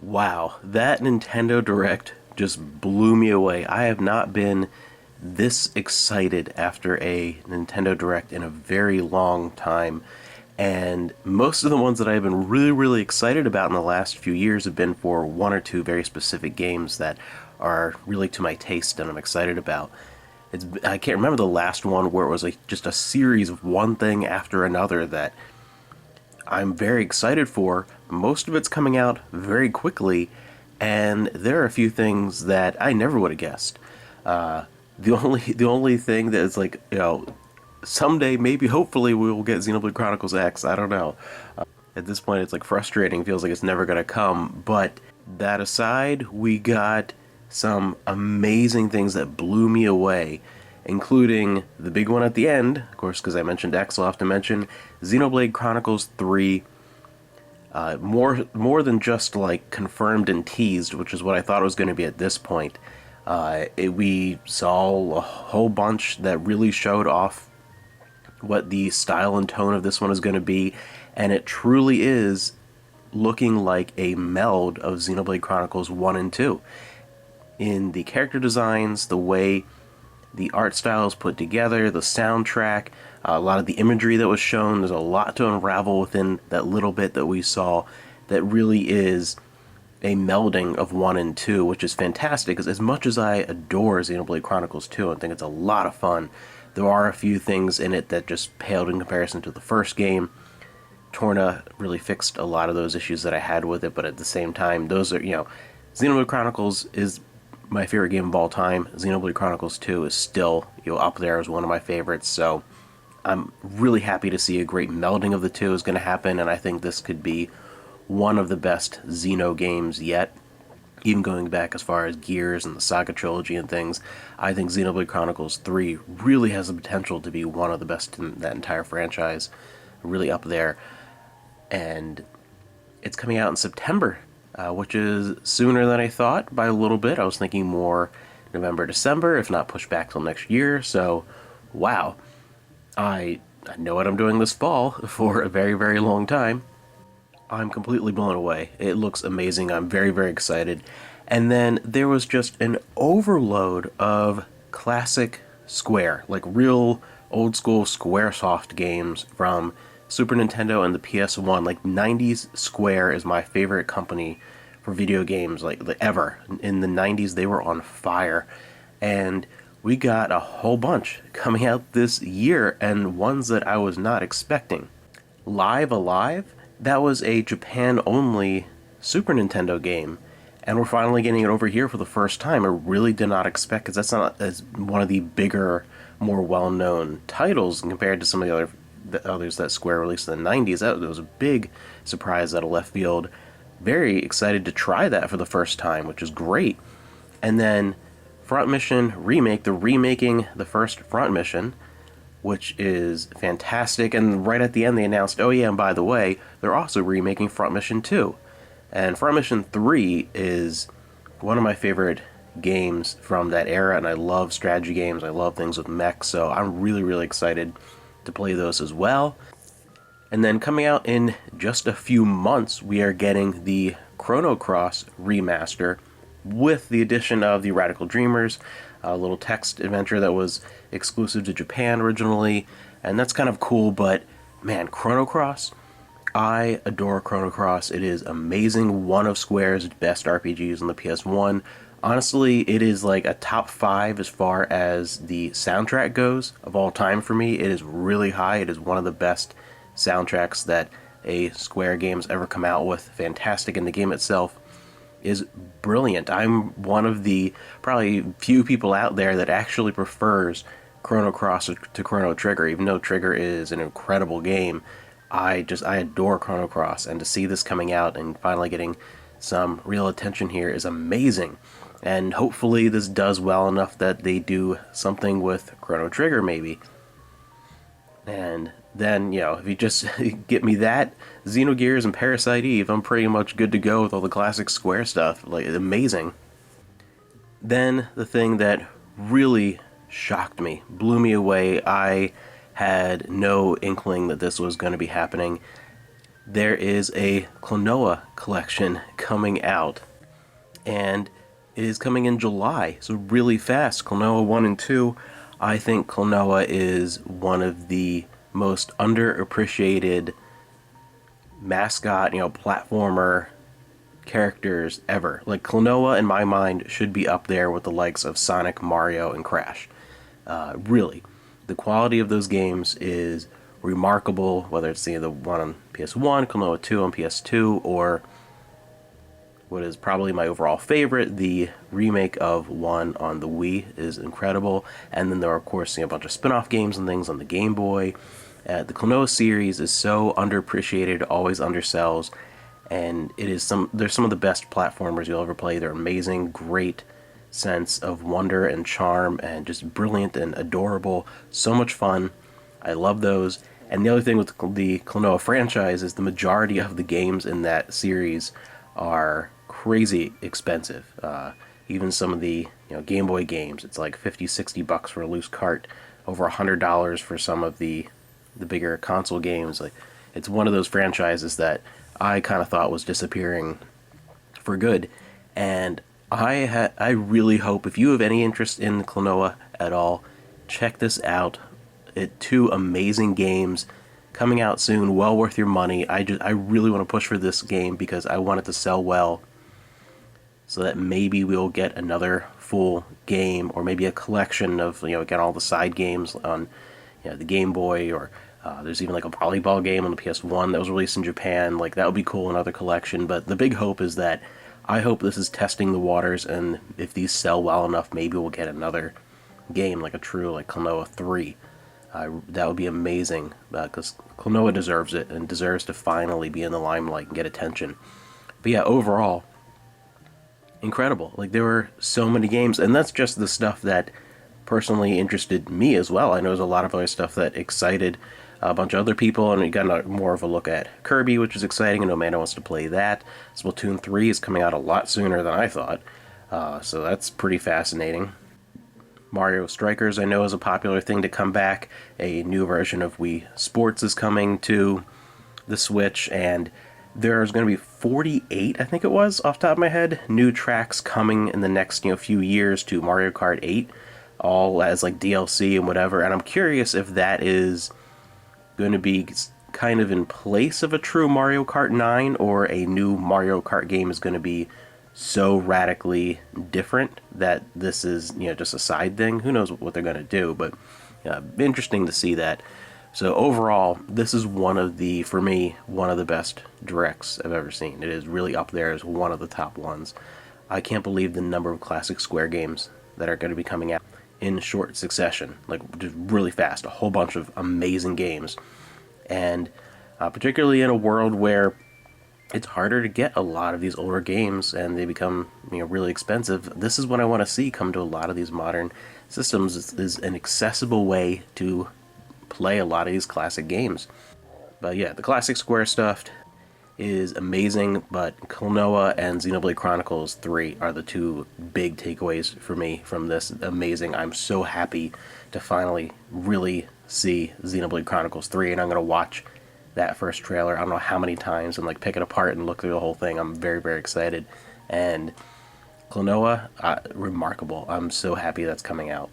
Wow, that Nintendo Direct just blew me away. I have not been this excited after a Nintendo Direct in a very long time. And most of the ones that I've been really excited about in the last few years have been for one or two very specific games that are really to my taste and I'm excited about. I can't remember the last one where it was like just a series of one thing after another that I'm very excited for. Most of it's coming out very quickly, and there are a few things that I never would have guessed. The only thing that is like, someday, maybe, hopefully, we will get Xenoblade Chronicles X. I don't know. At this point, it's like frustrating. Feels like it's never gonna come. But that aside, we got some amazing things that blew me away, including the big one at the end, of course, because I mentioned X, I'll have to mention Xenoblade Chronicles 3. More than just like confirmed and teased, which is what I thought it was going to be at this point. We saw a whole bunch that really showed off what the style and tone of this one is going to be, and it truly is looking like a meld of Xenoblade Chronicles 1 and 2. In the character designs, the way the art style is put together, the soundtrack, a lot of the imagery that was shown, there's a lot to unravel within that little bit that we saw that really is a melding of 1 and 2, which is fantastic, because as much as I adore Xenoblade Chronicles 2 and think it's a lot of fun, there are a few things in it that just paled in comparison to the first game. Torna really fixed a lot of those issues that I had with it, but at the same time, those are, Xenoblade Chronicles is my favorite game of all time. Xenoblade Chronicles 2 is still, up there as one of my favorites, so I'm really happy to see a great melding of the two is going to happen, and I think this could be one of the best Xeno games yet. Even going back as far as Gears and the Saga trilogy and things, I think Xenoblade Chronicles 3 really has the potential to be one of the best in that entire franchise. Really up there. And it's coming out in September, which is sooner than I thought by a little bit. I was thinking more November, December, if not pushed back till next year. So, wow. I know what I'm doing this fall for a very long time. I'm completely blown away. It looks amazing. I'm very excited. And then there was just an overload of classic Square, like real old school SquareSoft games from Super Nintendo and the PS1. Like 90s Square is my favorite company for video games, like ever. In the 90s, they were on fire. And we got a whole bunch coming out this year, and ones that I was not expecting. Live Alive? That was a Japan-only Super Nintendo game, and we're finally getting it over here for the first time. I really did not expect, because that's not as one of the bigger, more well-known titles compared to some of the others that Square released in the 90s. That was a big surprise out of left field. Very excited to try that for the first time, which is great. And then Front Mission Remake, they're remaking the first Front Mission, which is fantastic. And right at the end they announced, oh yeah, and by the way, they're also remaking Front Mission 2. And Front Mission 3 is one of my favorite games from that era, and I love strategy games, I love things with mechs, so I'm really excited to play those as well. And then coming out in just a few months, we are getting the Chrono Cross remaster with the addition of the Radical Dreamers, a little text adventure that was exclusive to Japan originally, and that's kind of cool. But man, Chrono Cross, I adore Chrono Cross. It is amazing, one of Square's best RPGs on the PS1. Honestly, it is like a top 5 as far as the soundtrack goes of all time for me. It is really high. It is one of the best soundtracks that a Square game's ever come out with. Fantastic, and the game itself is brilliant. I'm one of the probably few people out there that actually prefers Chrono Cross to Chrono Trigger, even though Trigger is an incredible game. I adore Chrono Cross, and to see this coming out and finally getting some real attention here is amazing. And hopefully this does well enough that they do something with Chrono Trigger maybe. And then, if you just get me that, Xenogears and Parasite Eve, I'm pretty much good to go with all the classic Square stuff. Like, amazing. Then, the thing that really shocked me, blew me away, I had no inkling that this was going to be happening. there is a Klonoa collection coming out, and it is coming in July, so really fast. Klonoa 1 and 2, I think Klonoa is one of the most underappreciated mascot, platformer characters ever. Like, Klonoa, in my mind, should be up there with the likes of Sonic, Mario, and Crash. Really. The quality of those games is remarkable, whether it's the one on PS1, Klonoa 2 on PS2, or what is probably my overall favorite, the remake of 1 on the Wii is incredible. And then there are, of course, a bunch of spin-off games and things on the Game Boy. The Klonoa series is so underappreciated, always undersells, and there's some of the best platformers you'll ever play. They're amazing, great sense of wonder and charm, and just brilliant and adorable. So much fun. I love those. And the other thing with the Klonoa franchise is the majority of the games in that series are crazy expensive. Even some of the Game Boy games, it's like $50-$60 for a loose cart, over $100 for some of the bigger console games. Like, it's one of those franchises that I kind of thought was disappearing for good, and I really hope, if you have any interest in Klonoa at all, check this out. Two amazing games coming out soon, well worth your money. I really want to push for this game because I want it to sell well, so that maybe we'll get another full game, or maybe a collection of again, all the side games on the Game Boy, or there's even like a volleyball game on the PS1 that was released in Japan. Like, that would be cool, another collection. But the big hope is that I hope this is testing the waters, and if these sell well enough, maybe we'll get another game, like a true Klonoa 3. That would be amazing, because Klonoa deserves it, and deserves to finally be in the limelight and get attention. But yeah, overall, incredible. Like, there were so many games, and that's just the stuff that personally interested me as well. I know there's a lot of other stuff that excited a bunch of other people, and we got more of a look at Kirby, which is exciting. I know Amanda wants to play that. Splatoon 3 is coming out a lot sooner than I thought, so that's pretty fascinating. Mario Strikers, I know, is a popular thing to come back. A new version of Wii Sports is coming to the Switch, and there's going to be 48, I think it was, off the top of my head, new tracks coming in the next few years to Mario Kart 8, all as like DLC and whatever. And I'm curious if that is going to be kind of in place of a true Mario Kart 9, or a new Mario Kart game is going to be so radically different that this is just a side thing. Who knows what they're going to do, but interesting to see that. So overall, this is for me, one of the best directs I've ever seen. It is really up there as one of the top ones. I can't believe the number of classic Square games that are going to be coming out in short succession, like just really fast. A whole bunch of amazing games, and particularly in a world where it's harder to get a lot of these older games, and they become really expensive. This is what I want to see come to a lot of these modern systems, is an accessible way to play a lot of these classic games. But yeah, the classic Square stuff is amazing, but Klonoa and Xenoblade Chronicles 3 are the two big takeaways for me from this. Amazing. I'm so happy to finally really see Xenoblade Chronicles 3, and I'm going to watch that first trailer I don't know how many times, and pick it apart and look through the whole thing. I'm very, very excited. And Klonoa, remarkable. I'm so happy that's coming out.